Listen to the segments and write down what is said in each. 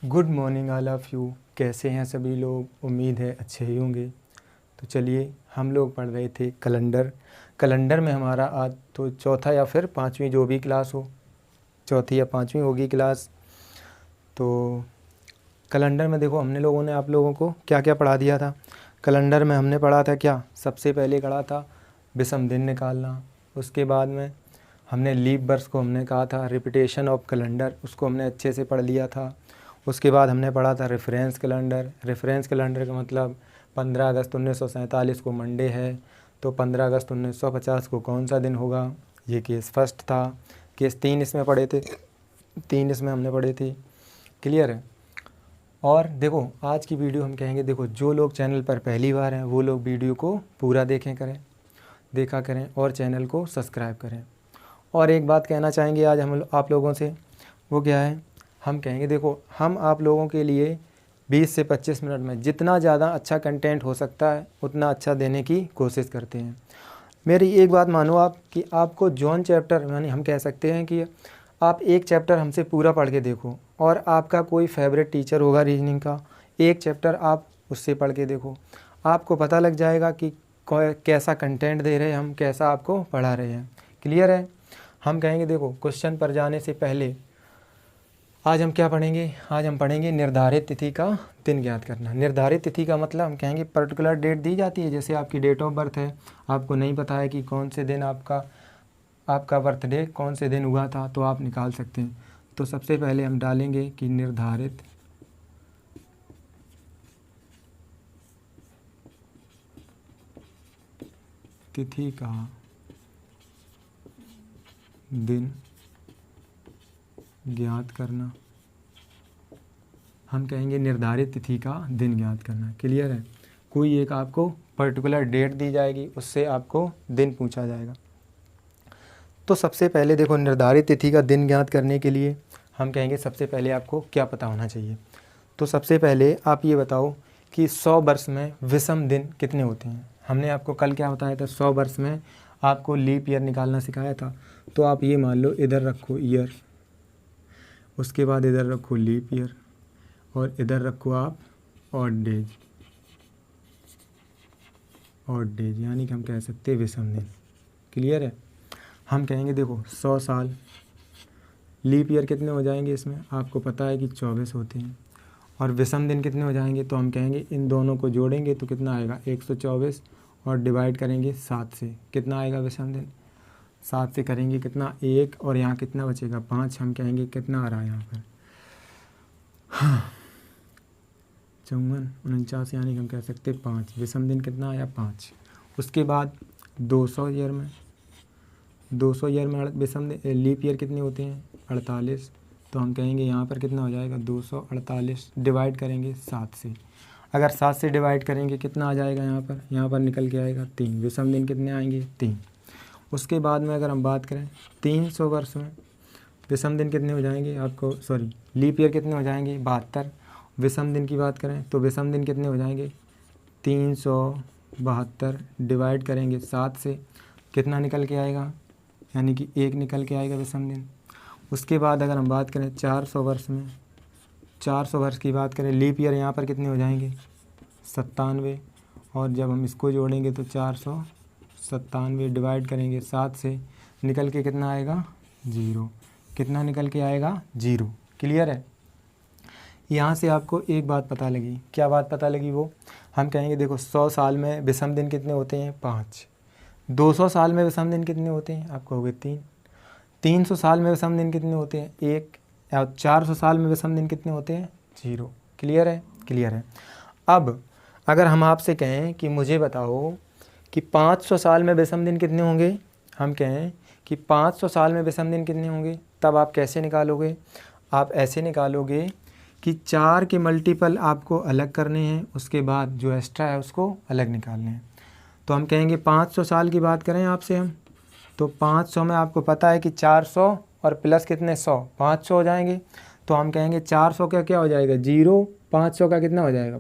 Good morning all of you. कैसे हैं सभी लोग? उम्मीद है अच्छे ही होंगे। तो चलिए, हम लोग पढ़ रहे थे कैलेंडर में हमारा आज तो चौथा या फिर पाँचवीं जो भी क्लास हो, चौथी या पाँचवीं होगी क्लास। तो कैलेंडर में देखो हमने लोगों ने आप लोगों को क्या क्या पढ़ा दिया था। कैलेंडर में हमने पढ़ा था क्या, सबसे पहले पढ़ा था विषम दिन निकालना। उसके बाद में हमने लीप वर्ष को हमने कहा था रिपीटेशन ऑफ कैलेंडर, उसको हमने अच्छे से पढ़ लिया था। उसके बाद हमने पढ़ा था रेफरेंस कैलेंडर। रेफरेंस कैलेंडर का मतलब 15 अगस्त 1947 को मंडे है, तो 15 अगस्त 1950 को कौन सा दिन होगा। ये केस फर्स्ट था। केस 3 इसमें पढ़े थे, 3 इसमें हमने पढ़े थे। क्लियर है। और देखो आज की वीडियो हम कहेंगे, देखो जो लोग चैनल पर पहली बार हैं वो लोग वीडियो को पूरा देखा करें और चैनल को सब्सक्राइब करें। और एक बात कहना चाहेंगे आज हम आप लोगों से, वो क्या है, हम कहेंगे देखो हम आप लोगों के लिए 20 से 25 मिनट में जितना ज़्यादा अच्छा कंटेंट हो सकता है उतना अच्छा देने की कोशिश करते हैं। मेरी एक बात मानो आप कि आपको जॉन चैप्टर, यानी हम कह सकते हैं कि आप एक चैप्टर हमसे पूरा पढ़ के देखो और आपका कोई फेवरेट टीचर होगा रीजनिंग का, एक चैप्टर आप उससे पढ़ के देखो, आपको पता लग जाएगा कि कैसा कंटेंट दे रहे हैं हम, कैसा आपको पढ़ा रहे हैं। क्लियर है। हम कहेंगे देखो क्वेश्चन पर जाने से पहले आज हम क्या पढ़ेंगे, आज हम पढ़ेंगे निर्धारित तिथि का दिन ज्ञात करना। निर्धारित तिथि का मतलब हम कहेंगे पर्टिकुलर डेट दी जाती है, जैसे आपकी डेट ऑफ बर्थ है, आपको नहीं पता है कि कौन से दिन आपका बर्थडे कौन से दिन हुआ था, तो आप निकाल सकते हैं। तो सबसे पहले हम डालेंगे कि निर्धारित तिथि का दिन ज्ञात करना। हम कहेंगे निर्धारित तिथि का दिन ज्ञात करना। क्लियर है। कोई एक आपको पर्टिकुलर डेट दी जाएगी, उससे आपको दिन पूछा जाएगा। तो सबसे पहले देखो निर्धारित तिथि का दिन ज्ञात करने के लिए हम कहेंगे सबसे पहले आपको क्या पता होना चाहिए। तो सबसे पहले आप ये बताओ कि 100 वर्ष में विषम दिन कितने होते हैं। हमने आपको कल क्या बताया था, 100 वर्ष में आपको लीप ईयर निकालना सिखाया था। तो आप ये मान लो इधर रखो ईयर, उसके बाद इधर रखो लीप ईयर और इधर रखो आप ऑड डेज, यानी कि हम कह सकते हैं विषम दिन। क्लियर है। हम कहेंगे देखो 100 साल, लीप ईयर कितने हो जाएंगे इसमें, आपको पता है कि 24 होते हैं, और विषम दिन कितने हो जाएंगे, तो हम कहेंगे इन दोनों को जोड़ेंगे तो कितना आएगा 124 और डिवाइड करेंगे 7 से, कितना आएगा विषम दिन। 7 से करेंगे कितना 1 और यहाँ कितना बचेगा 5। हम कहेंगे कितना आ रहा है यहाँ पर, हाँ 54 49, यानी हम कह सकते 5। विषम दिन कितना आया 5। उसके बाद 200 ईयर में विषम दिन लीप ईयर कितने होते हैं 48। तो हम कहेंगे यहाँ पर कितना हो जाएगा 248, डिवाइड करेंगे 7 से। अगर 7 से डिवाइड करेंगे कितना आ जाएगा यहाँ पर निकल के आएगा 3। विषम दिन कितने आएंगे 3। उसके बाद में अगर हम बात करें 300 वर्ष में विषम दिन कितने हो जाएंगे, लीप ईयर कितने हो जाएंगे 72। विषम दिन की बात करें तो विषम दिन कितने हो जाएंगे 372, डिवाइड करेंगे 7 से, कितना निकल के आएगा, यानी कि 1 निकल के आएगा विषम दिन। उसके बाद अगर हम बात करें 400 वर्ष में, 400 वर्ष की बात करें, लीप ईयर यहाँ पर कितने हो जाएंगे 97, और जब हम इसको जोड़ेंगे तो 497 डिवाइड करेंगे 7 से, निकल के कितना आएगा 0। कितना निकल के आएगा 0। क्लियर है। यहाँ से आपको एक बात पता लगी, क्या बात पता लगी, वो हम कहेंगे देखो 100 साल में विषम दिन कितने होते हैं 5। 200 साल में विषम दिन कितने होते हैं, आपको हो गए 3। 300 साल में विषम दिन कितने होते हैं 1, और 400 साल में विषम दिन कितने होते हैं 0। क्लियर है। क्लियर है। अब अगर हम आपसे कहें कि मुझे बताओ कि 500 साल में विषम दिन कितने होंगे, हम कहें कि 500 साल में विषम दिन कितने होंगे, तब आप कैसे निकालोगे, आप ऐसे निकालोगे कि 4 के मल्टीपल आपको अलग करने हैं, उसके बाद जो एक्स्ट्रा है उसको अलग निकालने हैं। तो हम कहेंगे 500 साल की बात करें आपसे हम, तो 500 में आपको पता है कि 400 और प्लस कितने 100, 500 हो जाएंगे। तो हम कहेंगे 400 का क्या हो जाएगा 0, 500 का कितना हो जाएगा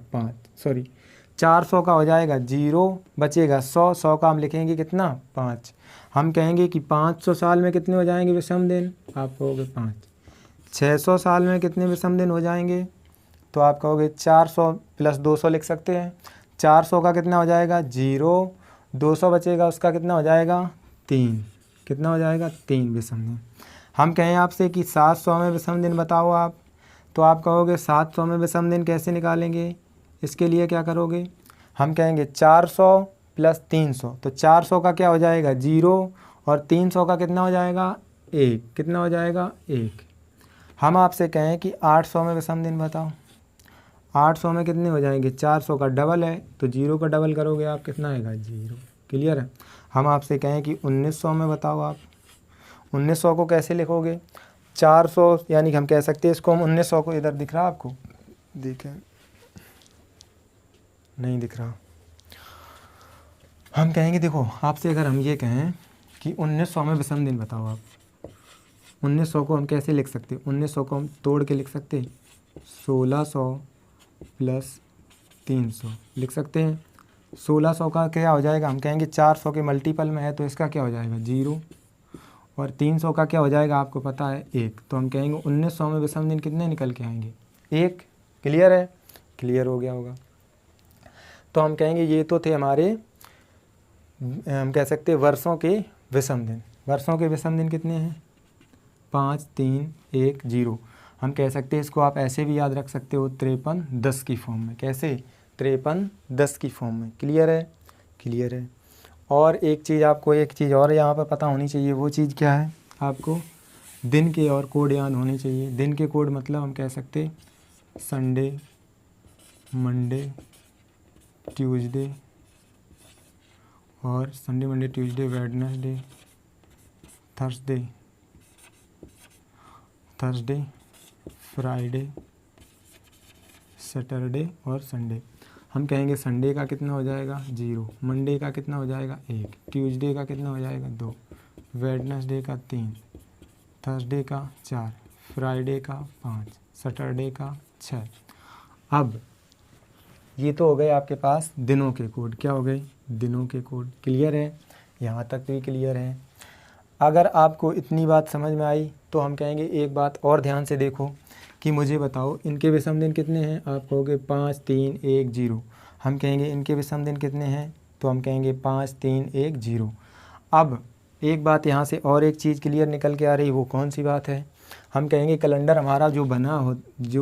400 का हो जाएगा 0, बचेगा 100, 100 का हम लिखेंगे कितना 5। हम कहेंगे कि 500 साल में कितने हो जाएंगे विषम दिन, आपको हो गए 5। 600 साल में कितने विषम दिन हो जाएंगे, तो आप कहोगे 400 प्लस 200 लिख सकते हैं। 400 का कितना हो जाएगा 0, 200 बचेगा उसका कितना हो जाएगा 3, कितना हो जाएगा 3 विषम दिन। हम कहें आपसे कि 700 में विषम दिन बताओ आप, तो आप कहोगे 700 में विषम दिन कैसे निकालेंगे, इसके लिए क्या करोगे, हम कहेंगे 400 प्लस 300, तो 400 का क्या हो जाएगा 0 और 300 का कितना हो जाएगा 1, कितना हो जाएगा 1। हम आपसे कहें कि 800 में विषम दिन बताओ, 800 में कितने हो जाएंगे, 400 का डबल है तो 0 का डबल करोगे आप कितना आएगा 0, क्लियर है। हम आपसे कहें कि 1900 में बताओ आप, 1900 को कैसे लिखोगे, 400 यानी कि हम कह सकते हैं इसको हम 1900 को, इधर दिख रहा आपको, देखें नहीं दिख रहा, हम कहेंगे देखो आपसे अगर हम ये कहें कि 1900 में विषम दिन बताओ आप, 1900 को हम कैसे लिख सकते हैं, 1900 को हम तोड़ के लिख सकते हैं, 1600 प्लस 300 लिख सकते हैं। 1600 का क्या हो जाएगा, हम कहेंगे 400 के मल्टीपल में है तो इसका क्या हो जाएगा 0, और 300 का क्या हो जाएगा आपको पता है 1, तो हम कहेंगे 1900 में विषम दिन कितने निकल के आएंगे 1, क्लियर है, क्लियर हो गया होगा। तो हम कहेंगे ये तो थे हमारे, हम कह सकते हैं वर्षों के विषम दिन। वर्षों के विषम दिन कितने हैं 5, 3, 1, 0। हम कह सकते हैं इसको आप ऐसे भी याद रख सकते हो 53, 10 की फॉर्म में, कैसे 53, 10 की फॉर्म में, क्लियर है, क्लियर है। और एक चीज़ आपको, एक चीज़ और यहाँ पर पता होनी चाहिए, वो चीज़ क्या है, आपको दिन के और कोड याद होने चाहिए। दिन के कोड मतलब हम कह सकते संडे, मंडे, ट्यूसडे, और Sunday, Monday, Tuesday, Wednesday, Thursday, Friday, Saturday और संडे। हम कहेंगे संडे का कितना हो जाएगा 0, मंडे का कितना हो जाएगा 1, ट्यूसडे का कितना हो जाएगा 2, वेडनेसडे का 3, थर्सडे का 4, फ्राइडे का 5, सैटरडे का 6। अब ये तो हो गए आपके पास दिनों के कोड, क्या हो गए दिनों के कोड, क्लियर है, यहाँ तक भी क्लियर है। अगर आपको इतनी बात समझ में आई तो हम कहेंगे एक बात और ध्यान से देखो कि मुझे बताओ इनके विषम दिन कितने हैं, आप कहोगे 5, 3, 1, 0। हम कहेंगे इनके विषम दिन कितने हैं, तो हम कहेंगे 5, 3, 1, 0। अब एक बात यहाँ से और एक चीज़ क्लियर निकल के आ रही, वो कौन सी बात है, हम कहेंगे कैलेंडर हमारा जो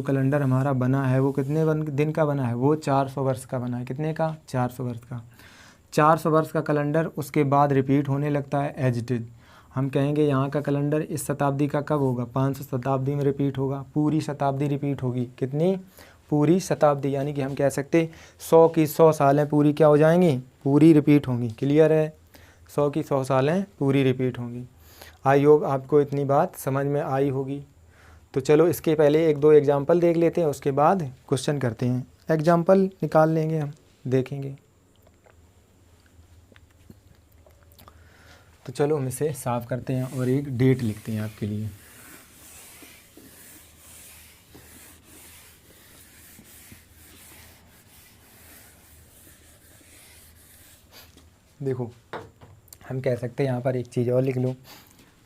कैलेंडर हमारा बना है वो कितने दिन का बना है, वो 400 वर्ष का बना है, कितने का 400 वर्ष का। 400 वर्ष का कैलेंडर उसके बाद रिपीट होने लगता है एज इट इज। हम कहेंगे यहाँ का कैलेंडर इस शताब्दी का कब होगा, 500 शताब्दी में रिपीट होगा, पूरी शताब्दी रिपीट होगी, कितनी पूरी शताब्दी, यानी कि हम कह सकते 100 की 100 सालें पूरी क्या हो जाएंगी, पूरी रिपीट होंगी, क्लियर है, 100 की 100 सालें पूरी रिपीट होंगी। आई होप आपको इतनी बात समझ में आई होगी। तो चलो इसके पहले एक दो एग्जाम्पल देख लेते हैं, उसके बाद क्वेश्चन करते हैं। एग्जाम्पल निकाल लेंगे हम, देखेंगे। तो चलो हम इसे साफ करते हैं और एक डेट लिखते हैं आपके लिए। देखो हम कह सकते हैं यहाँ पर एक चीज़ और लिख लो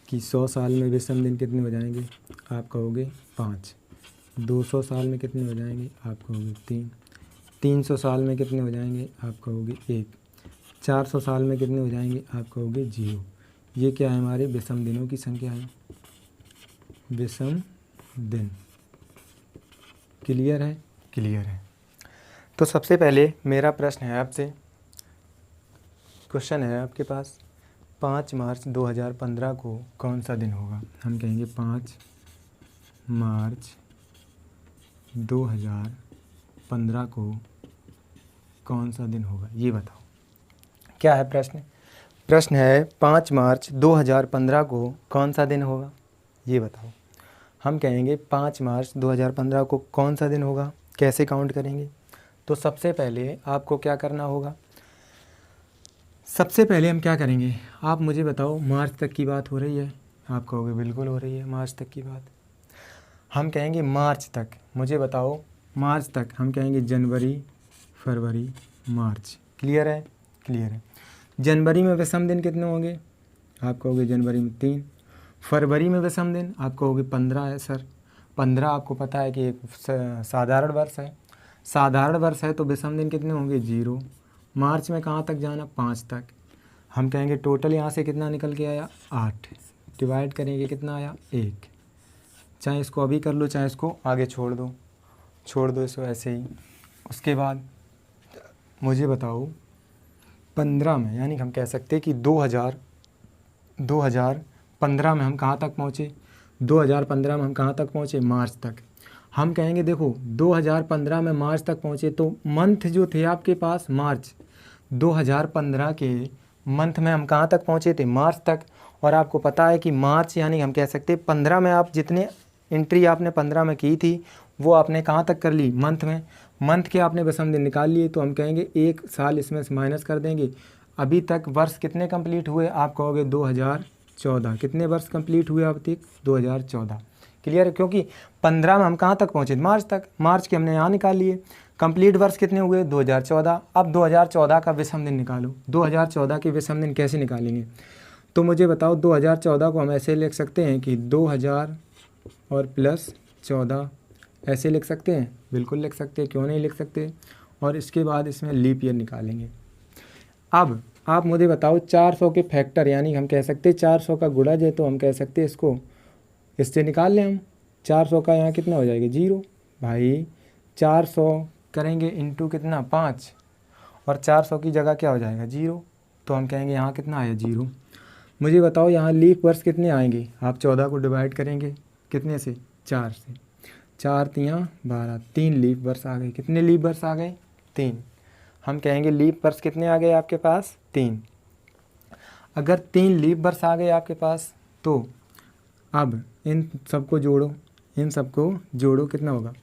कि 100 साल में विषम दिन कितने हो जाएंगे, आप कहोगे 5। 200 साल में कितने हो जाएंगे, आप कहोगे 3। 300 साल में कितने हो जाएंगे, आप कहोगे 1। 400 साल में कितने हो जाएंगे, आप कहोगे 0। ये क्या है, हमारे विषम दिनों की संख्या है, विषम दिन, क्लियर है, क्लियर है। तो सबसे पहले मेरा प्रश्न है आपसे, क्वेश्चन है आपके पास, 5 मार्च 2015 को कौन सा दिन होगा। हम कहेंगे 5 मार्च 2015 को कौन सा दिन होगा, ये बताओ। क्या है प्रश्न, प्रश्न है 5 मार्च 2015 को कौन सा दिन होगा, ये बताओ। हम कहेंगे 5 मार्च 2015 को कौन सा दिन होगा, कैसे काउंट करेंगे। तो सबसे पहले आपको क्या करना होगा, सबसे पहले हम क्या करेंगे, आप मुझे बताओ मार्च तक की बात हो रही है, आप कहोगे बिल्कुल हो रही है मार्च तक की बात। हम कहेंगे मार्च तक, मुझे बताओ मार्च तक, हम कहेंगे जनवरी, फरवरी, मार्च, क्लियर है, क्लियर है। जनवरी में विषम दिन कितने होंगे, आप कहोगे जनवरी में 3। फरवरी में विषम दिन आप कहोगे 15 है सर। 15 आपको पता है कि एक साधारण वर्ष है। साधारण वर्ष है तो विषम दिन कितने होंगे 0। मार्च में कहाँ तक जाना 5 तक। हम कहेंगे टोटल यहाँ से कितना निकल के आया 8। डिवाइड करेंगे कितना आया 1। चाहे इसको अभी कर लो चाहे इसको आगे छोड़ दो इसको ऐसे ही। उसके बाद मुझे बताओ 15 में, यानी हम कह सकते हैं कि 2015 में हम कहाँ तक पहुँचे, 2015 में हम कहाँ तक पहुँचे मार्च तक। हम कहेंगे देखो 2015 में मार्च तक पहुँचे तो मंथ जो थे आपके पास मार्च, 2015 के मंथ में हम कहाँ तक पहुँचे थे मार्च तक। और आपको पता है कि मार्च यानी हम कह सकते हैं 15 में आप जितने एंट्री आपने 15 में की थी वो आपने कहाँ तक कर ली मंथ में। मंथ के आपने विषम दिन निकाल लिए तो हम कहेंगे 1 साल इसमें से माइनस कर देंगे। अभी तक वर्ष कितने कंप्लीट हुए आप कहोगे 2014। कितने वर्ष कंप्लीट हुए अब तक 2014। क्लियर है, क्योंकि 15 में हम कहाँ तक पहुँचे मार्च तक, मार्च के हमने यहाँ निकाल लिए। कंप्लीट वर्ष कितने हुए 2014। अब 2014 का विषम दिन निकालो। 2014 के विषम दिन कैसे निकालेंगे तो मुझे बताओ। 2014 को हम ऐसे लिख सकते हैं कि 2000 और प्लस 14 ऐसे लिख सकते हैं, बिल्कुल लिख सकते हैं, क्यों नहीं लिख सकते। और इसके बाद इसमें लीप ईयर निकालेंगे। अब आप मुझे बताओ 400 के फैक्टर, यानी हम कह सकते हैं 400 का गुणज है तो हम कह सकते हैं इसको इससे निकाल लें हम। 400 का यहाँ कितना हो जाएगा 0। भाई 400 करेंगे इंटू कितना 5 और 400 की जगह क्या हो जाएगा 0। तो हम कहेंगे यहाँ कितना आया 0। मुझे बताओ यहाँ लीप वर्ष कितने आएंगे। आप 14 को डिवाइड करेंगे कितने से 4 से, 4 तियाँ 12, 3 लीप वर्ष आ गए। कितने लीप वर्ष आ गए 3। हम कहेंगे लीप वर्ष कितने आ गए आपके पास 3। अगर 3 लीप वर्ष आ गए आपके पास तो अब इन सबको जोड़ो, इन सबको जोड़ो कितना होगा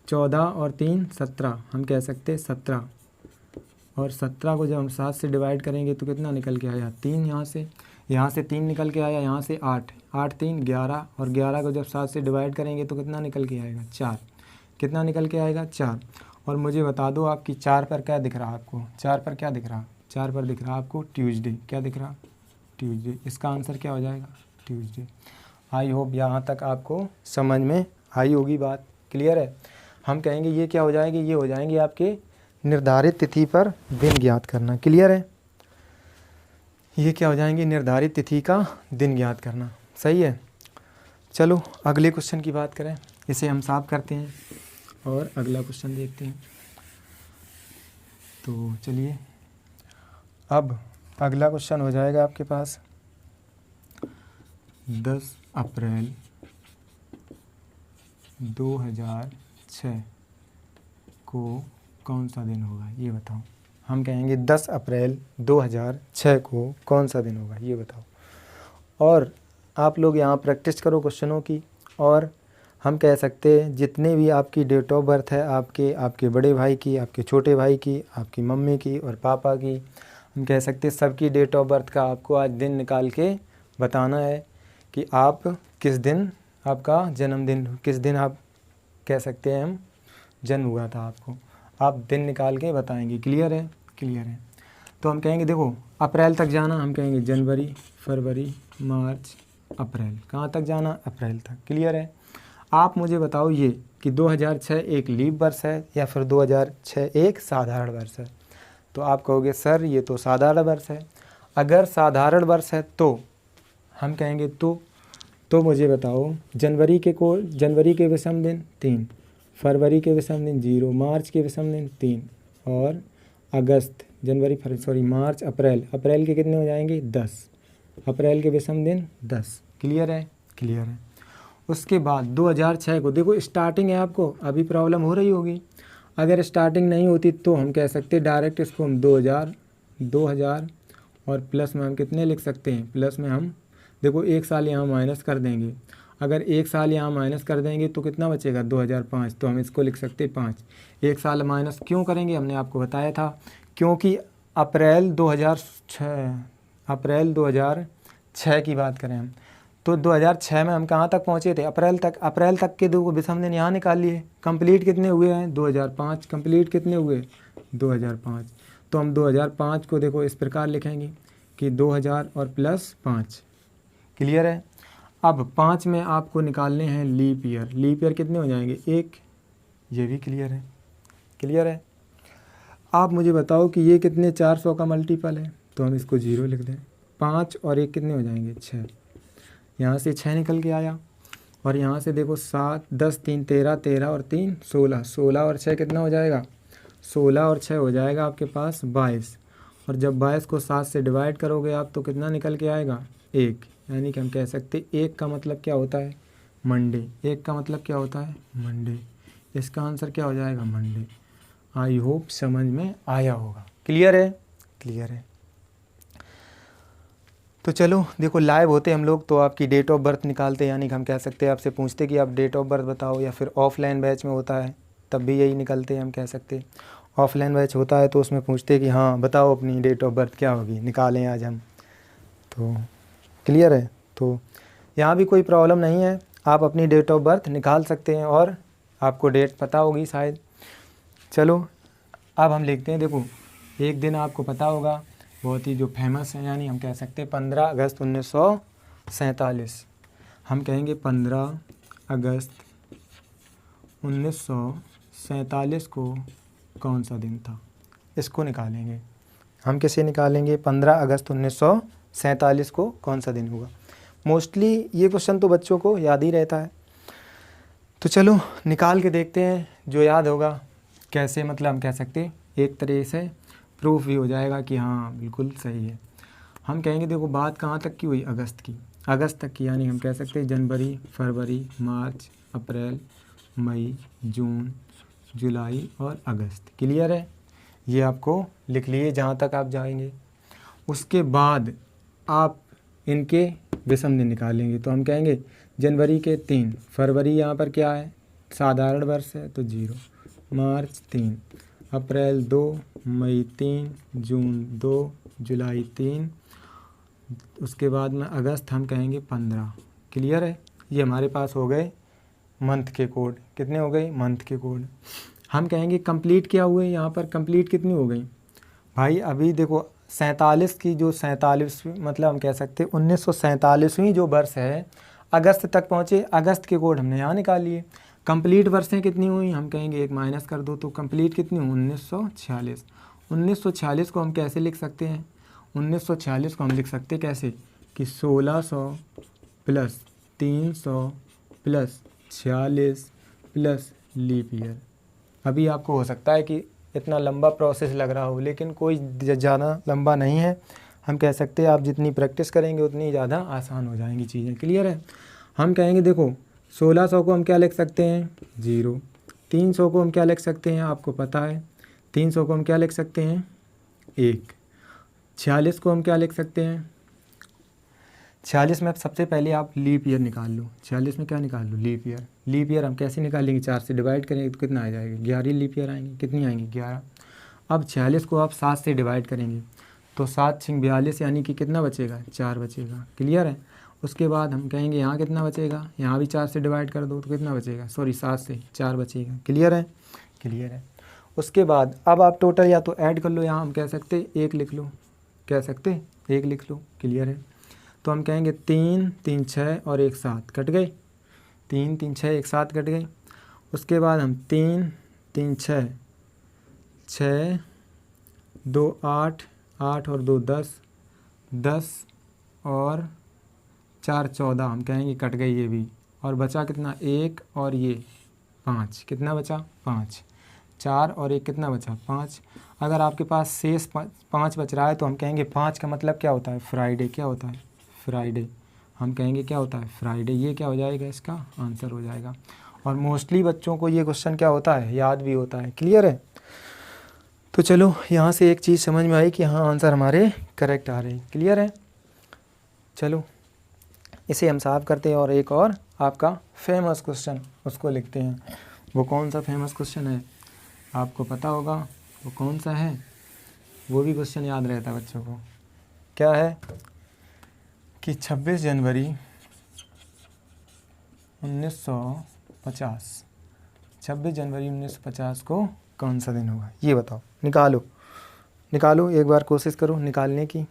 14 और 3 17। हम कह सकते हैं 17 और 17 को जब हम 7 से डिवाइड करेंगे तो कितना निकल के आया 3। यहाँ से 3 निकल के आया, यहाँ से 8, 8 3 11 और 11 को जब 7 से डिवाइड करेंगे तो कितना निकल के आएगा 4। कितना निकल के आएगा 4। और मुझे बता दो आपकी 4 पर क्या दिख रहा आपको, 4 पर क्या दिख रहा, 4 पर दिख रहा आपको ट्यूसडे। क्या दिख रहा ट्यूसडे। इसका आंसर क्या हो जाएगा ट्यूसडे। आई होप यहाँ तक आपको समझ में आई होगी बात। क्लियर है। हम कहेंगे ये क्या हो जाएगी, ये हो जाएंगे आपके निर्धारित तिथि पर दिन ज्ञात करना। क्लियर है। ये क्या हो जाएंगे निर्धारित तिथि का दिन ज्ञात करना। सही है। चलो अगले क्वेश्चन की बात करें, इसे हम साफ करते हैं और अगला क्वेश्चन देखते हैं। तो चलिए अब अगला क्वेश्चन हो जाएगा आपके पास 10 अप्रैल 2006 को कौन सा दिन होगा ये बताओ। हम कहेंगे 10 अप्रैल 2006 को कौन सा दिन होगा ये बताओ। और आप लोग यहाँ प्रैक्टिस करो क्वेश्चनों की। और हम कह सकते हैं जितने भी आपकी डेट ऑफ बर्थ है, आपके बड़े भाई की, आपके छोटे भाई की, आपकी मम्मी की और पापा की, हम कह सकते हैं सबकी डेट ऑफ बर्थ का आपको आज दिन निकाल के बताना है कि आप किस दिन आपका जन्मदिन, किस दिन आप कह सकते हैं हम जन्म हुआ था आपको, आप दिन निकाल के बताएंगे। क्लियर है। क्लियर है। तो हम कहेंगे देखो अप्रैल तक जाना, हम कहेंगे जनवरी, फरवरी, मार्च, अप्रैल। कहाँ तक जाना अप्रैल तक। क्लियर है। आप मुझे बताओ ये कि 2006 एक लीप वर्ष है या फिर 2006 एक साधारण वर्ष है। तो आप कहोगे सर ये तो साधारण वर्ष है। अगर साधारण वर्ष है तो हम कहेंगे तो मुझे बताओ जनवरी के विषम दिन 3, फरवरी के विषम दिन 0, मार्च के विषम दिन 3 और अगस्त मार्च अप्रैल के कितने हो जाएंगे 10। अप्रैल के विषम दिन 10। क्लियर है। क्लियर है। उसके बाद 2006 को देखो स्टार्टिंग है, आपको अभी प्रॉब्लम हो रही होगी। अगर स्टार्टिंग नहीं होती तो हम कह सकते डायरेक्ट इसको हम 2000 और प्लस में हम कितने लिख सकते हैं, प्लस में हम देखो 1 साल यहाँ माइनस कर देंगे। अगर 1 साल यहाँ माइनस कर देंगे तो कितना बचेगा 2005। तो हम इसको लिख सकते हैं 5। 1 साल माइनस क्यों करेंगे हमने आपको बताया था, क्योंकि अप्रैल 2006 की बात करें हम तो 2006 में हम कहाँ तक पहुँचे थे अप्रैल तक के दो विषम दिन यहाँ निकाल लिए। कंप्लीट कितने हुए हैं 2005। कंप्लीट कितने हुए 2005। तो हम 2005 को देखो इस प्रकार लिखेंगे कि 2000 और प्लस 5। क्लियर है। अब 5 में आपको निकालने हैं लीप ईयर। लीप ईयर कितने हो जाएंगे? 1। ये भी क्लियर है? क्लियर है? आप मुझे बताओ कि ये कितने 400 का मल्टीपल है, तो हम इसको 0 लिख दें। 5 और 1 कितने हो जाएंगे? 6। यहाँ से 6 निकल के आया, और यहाँ से देखो 7, 10, 3, 13, 13 और 3 16, 16 और 6 कितना हो जाएगा? 16 और 6 हो जाएगा आपके पास 22। और जब 22 को 7 से डिवाइड करोगे आप तो कितना निकल के आएगा? 1। यानी कि हम कह सकते 1 का मतलब क्या होता है? मंडे। 1 का मतलब क्या होता है? मंडे। इसका आंसर क्या हो जाएगा? मंडे। आई होप समझ में आया होगा। क्लियर है? क्लियर है। तो चलो देखो, लाइव होते हम लोग तो आपकी डेट ऑफ बर्थ निकालते, यानी कि हम कह सकते हैं आपसे पूछते कि आप डेट ऑफ बर्थ बताओ, या फिर ऑफलाइन बैच में होता है तब भी यही निकलते हम कह सकते। ऑफलाइन बैच होता है तो उसमें पूछते कि हाँ बताओ अपनी डेट ऑफ बर्थ क्या होगी, निकालें आज हम। तो क्लियर है? तो यहाँ भी कोई प्रॉब्लम नहीं है, आप अपनी डेट ऑफ बर्थ निकाल सकते हैं और आपको डेट पता होगी शायद। चलो अब हम लिखते हैं। देखो एक दिन आपको पता होगा बहुत ही जो फेमस है, यानी हम कह सकते हैं 15 अगस्त 1947। हम कहेंगे 15 अगस्त 1947 को कौन सा दिन था, इसको निकालेंगे। हम कैसे निकालेंगे? 15 अगस्त 1947 को कौन सा दिन होगा। मोस्टली ये क्वेश्चन तो बच्चों को याद ही रहता है, तो चलो निकाल के देखते हैं जो याद होगा। कैसे मतलब हम कह सकते हैं एक तरह से प्रूफ भी हो जाएगा कि हाँ बिल्कुल सही है। हम कहेंगे देखो बात कहाँ तक की हुई? अगस्त की। अगस्त तक की, यानी हम कह सकते हैं जनवरी, फरवरी, मार्च, अप्रैल, मई, जून, जुलाई और अगस्त। क्लियर है? ये आपको लिख लिए जहाँ तक आप जाएंगे। उसके बाद आप इनके विषम दिन निकालेंगे, तो हम कहेंगे जनवरी के 3, फरवरी यहाँ पर क्या है? साधारण वर्ष है तो 0, मार्च 3, अप्रैल 2, मई 3, जून 2, जुलाई 3, उसके बाद में अगस्त हम कहेंगे 15। क्लियर है? ये हमारे पास हो गए मंथ के कोड। कितने हो गए? मंथ के कोड। हम कहेंगे कंप्लीट क्या हुए? यहाँ पर कंप्लीट कितनी हो गई भाई? अभी देखो 47 की जो 47 मतलब हम कह सकते 1947वीं जो वर्ष है अगस्त तक पहुँचे, अगस्त के कोड हमने यहाँ निकाल लिए। कंप्लीट वर्षें कितनी हुई? हम कहेंगे एक माइनस कर दो, तो कंप्लीट कितनी हुई? 1946। 1946 को हम कैसे लिख सकते हैं? 1946 को हम लिख सकते हैं कैसे कि 1600 plus 300 plus 46 plus leap year. अभी आपको हो सकता है कि इतना लंबा प्रोसेस लग रहा हो, लेकिन कोई ज़्यादा लंबा नहीं है। हम कह सकते हैं आप जितनी प्रैक्टिस करेंगे उतनी ज़्यादा आसान हो जाएंगी चीज़ें। क्लियर है? हम कहेंगे देखो 1600 को हम क्या लिख सकते हैं? 0। 300 को हम क्या लिख सकते हैं? आपको पता है 300 को हम क्या लिख सकते हैं? 1। 46 को हम क्या लिख सकते हैं? 46 में सबसे पहले आप लीप ईयर निकाल लो। 46 में क्या निकाल लो? Leap year. लीप ईयर हम कैसे निकालेंगे? 4 से डिवाइड करेंगे तो कितना आ जाएगा? 11 लीप ईयर आएंगे। कितनी आएंगी? 11। अब 46 को आप 7 से डिवाइड करेंगे तो 7 6 42, यानी कि कितना बचेगा? 4 बचेगा। क्लियर है? उसके बाद हम कहेंगे यहाँ कितना बचेगा? यहाँ भी 4 से डिवाइड कर दो तो कितना बचेगा? सॉरी 7 से 4 बचेगा। क्लियर है? क्लियर है। उसके बाद अब आप टोटल या तो ऐड कर लो, यहाँ हम कह सकते 1 लिख लो, कह सकते 1 लिख लो। क्लियर है? तो हम कहेंगे 3 3 6 और 1 7 कट गए। 3 3 6 1 7 कट गए। उसके बाद हम 3 3 6 6 2 8 8 और 2 10 10 और 4 14 हम कहेंगे कट गई ये भी। और बचा कितना? 1 और ये 5। कितना बचा? 5। 4 और 1 कितना बचा? 5। अगर आपके पास शेष 5 बच रहा है तो हम कहेंगे 5 का मतलब क्या होता है? फ्राइडे। क्या होता है? फ्राइडे। हम कहेंगे क्या होता है? फ्राइडे। ये क्या हो जाएगा? इसका आंसर हो जाएगा। और मोस्टली बच्चों को ये क्वेश्चन क्या होता है? याद भी होता है। क्लियर है? तो चलो यहाँ से एक चीज़ समझ में आई कि हाँ आंसर हमारे करेक्ट आ रहे हैं। क्लियर है? चलो इसे हम साफ करते हैं और एक और आपका फेमस क्वेश्चन उसको लिखते हैं। वो कौन सा फेमस क्वेश्चन है आपको पता होगा वो कौन सा है? वो भी क्वेश्चन याद रहता है बच्चों को। क्या है कि 26 जनवरी 1950, 26 जनवरी 1950 को कौन सा दिन होगा? ये बताओ। निकालो निकालो, एक बार कोशिश करो निकालने की।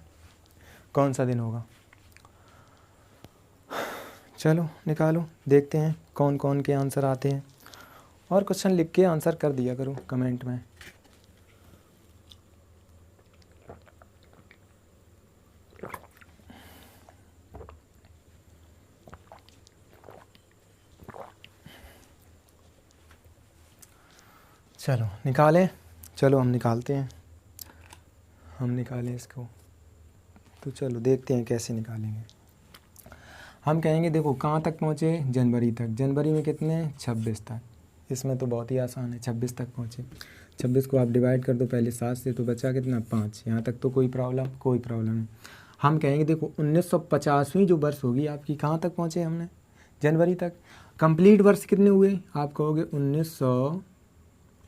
कौन सा दिन होगा? चलो निकालो, देखते हैं कौन कौन के आंसर आते हैं। और क्वेश्चन लिख के आंसर कर दिया करो कमेंट में। चलो निकालें, चलो हम निकालते हैं, हम निकालें इसको। तो चलो देखते हैं कैसे निकालेंगे। हम कहेंगे देखो कहाँ तक पहुँचे, जनवरी तक। जनवरी में कितने, 26 तक। इसमें तो बहुत ही आसान है, 26 तक पहुँचे। 26 को आप डिवाइड कर दो पहले 7 से, तो बचा कितना, 5। यहाँ तक तो कोई प्रॉब्लम नहीं। हम कहेंगे देखो 1950वीं जो वर्ष होगी आपकी, कहाँ तक पहुँचे हमने, जनवरी तक। कंप्लीट वर्ष कितने हुए, आप कहोगे 1900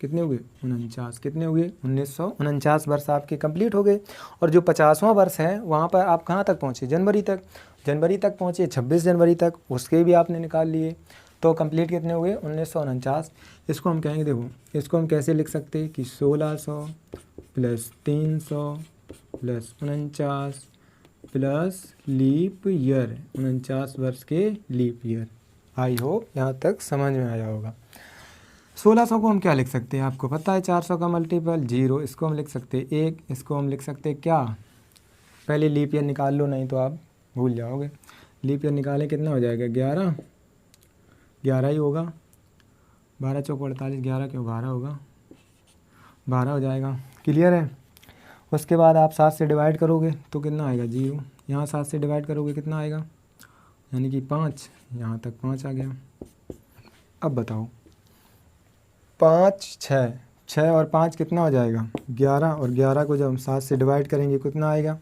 कितने हुए, 49। कितने हुए, 1949 वर्ष आपके कंप्लीट हो गए। और जो 50वां वर्ष है वहाँ पर आप कहाँ तक पहुँचे, जनवरी तक। जनवरी तक पहुँचे, 26 जनवरी तक, उसके भी आपने निकाल लिए। तो कंप्लीट कितने हुए, 1949। इसको हम कहेंगे देखो, इसको हम कैसे लिख सकते हैं कि 1600 plus 300 plus 49 plus leap year, 49 वर्ष के लीप ईयर। आई होप यहाँ तक समझ में आया होगा। 1600 को हम क्या लिख सकते हैं, आपको पता है 400 का मल्टीपल 0, इसको हम लिख सकते हैं 1, इसको हम लिख सकते हैं क्या, पहले लीप ईयर निकाल लो नहीं तो आप भूल जाओगे। लीप ईयर निकालें कितना हो जाएगा, 11 ही होगा। 12 चौक 48, 11 क्यों, 12 होगा, 12 हो जाएगा। क्लियर है। उसके बाद आप 7 से डिवाइड करोगे तो कितना आएगा, 0। यहाँ 7 से डिवाइड करोगे कितना आएगा, यानी कि 5। यहाँ तक 5 आ गया। अब बताओ 5 6 और 5 कितना हो जाएगा, 11। और 11 को जब हम 7 से डिवाइड करेंगे कितना आएगा,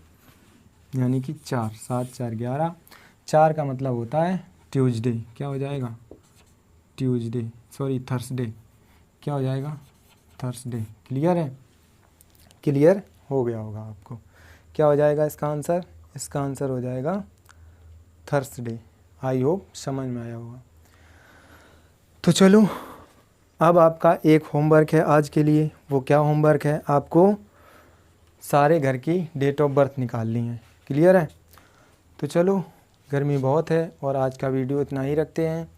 यानी कि 4। 7 4 11। 4 का मतलब होता है ट्यूसडे। क्या हो जाएगा, थर्सडे। क्या हो जाएगा, थर्सडे। क्लियर है, क्लियर हो गया होगा आपको। क्या हो जाएगा इसका आंसर, इसका आंसर हो जाएगा थर्सडे। आई होप समझ में आया होगा। तो चलो अब आपका एक होमवर्क है आज के लिए। वो क्या होमवर्क है, आपको सारे घर की डेट ऑफ बर्थ निकालनी है। क्लियर है। तो चलो, गर्मी बहुत है और आज का वीडियो इतना ही रखते हैं।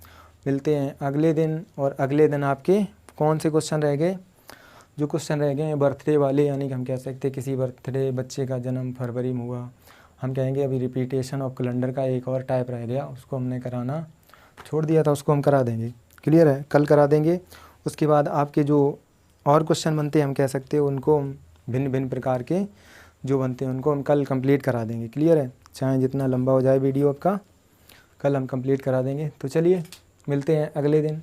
मिलते हैं अगले दिन। और अगले दिन आपके कौन से क्वेश्चन रह गए, जो क्वेश्चन रह गए हैं बर्थडे वाले, यानी कि हम कह सकते हैं किसी बर्थडे बच्चे का जन्म फरवरी में हुआ, हम कहेंगे अभी रिपीटेशन ऑफ कैलेंडर का एक और टाइप रह गया, उसको हमने कराना छोड़ दिया था, उसको हम करा देंगे। क्लियर है, कल करा देंगे। उसके बाद आपके जो और क्वेश्चन बनते हैं हम कह सकते हैं उनको, भिन्न भिन्न प्रकार के जो बनते हैं उनको हम कल कंप्लीट करा देंगे। क्लियर है, चाहे जितना लंबा हो जाए वीडियो आपका, कल हम कंप्लीट करा देंगे। तो चलिए मिलते हैं अगले दिन।